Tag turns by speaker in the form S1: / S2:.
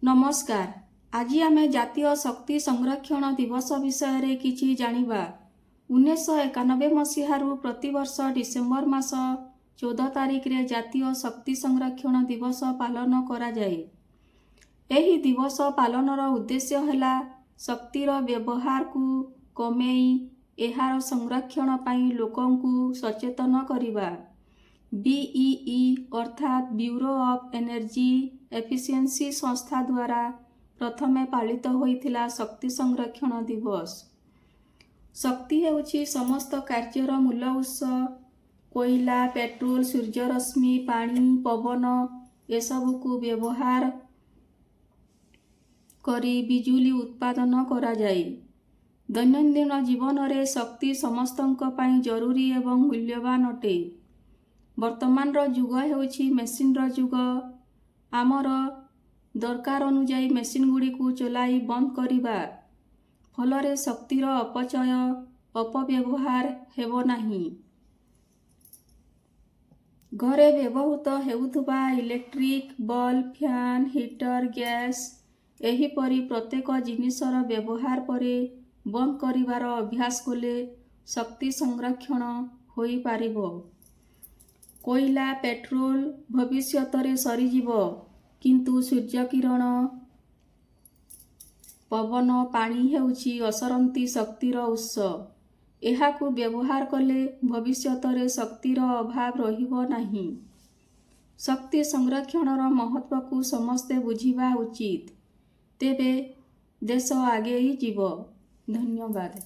S1: नमस्कार। आज आमे जातीय शक्ति संरक्षण दिवस विषय किछि जानिबा। 1991 मसीहारू प्रतिवर्ष डिसेम्बर मास 14 तारिख रे जातीय शक्ति संरक्षण दिवस पालन करा जाए। एही दिवस पालनर उद्देश्य हैला शक्तिर व्यवहार को कमेई एहार संरक्षण पाई लोकंकु सचेतन करिबा। बीईई अर्थात ब्यूरो ऑफ एनर्जी एफिशिएंसी संस्था द्वारा प्रथमे पालित होइथिला शक्ति संरक्षण दिवस। शक्ति हेउछि समस्त कार्यर मूल उत्स। कोयला, पेट्रोल, सूर्यरश्मि, पानी, पवन एसबुकु व्यवहार करी बिजुली उत्पादन करा जाए। दैनंदिन जीवन रे शक्ति समस्तंक पई जरूरी एवं मूल्यवान अटे। वर्तमान जुग हेउछि मेसिन जुग। आमर दरकार अनुजाई मेसिन गुड़ी को चलाई बंद करिबा फलरे शक्तिर अपचय अपव्यवहार हेबो नाही। घरे व्यवहृत हेउथुबा electric bulb, fan, heater, gas एहीपरि प्रत्येक जिनिसर व्यवहार परे बंद करिवार अभ्यास कले शक्ति संरक्षण होई पारिबो। कोयला, पेट्रोल भविष्यतरे सरीजिबो, किंतु सूर्य किरण, पवन, पानी हेउछि असरंती शक्तिर उत्स। एहाकु व्यवहार कले भविष्यतरे शक्तिर अभाव रहिबो नाही। शक्ति संरक्षणर महत्व को समस्ते बुझिबा उचित, तेबे देश आगेई जीवो। धन्यवाद।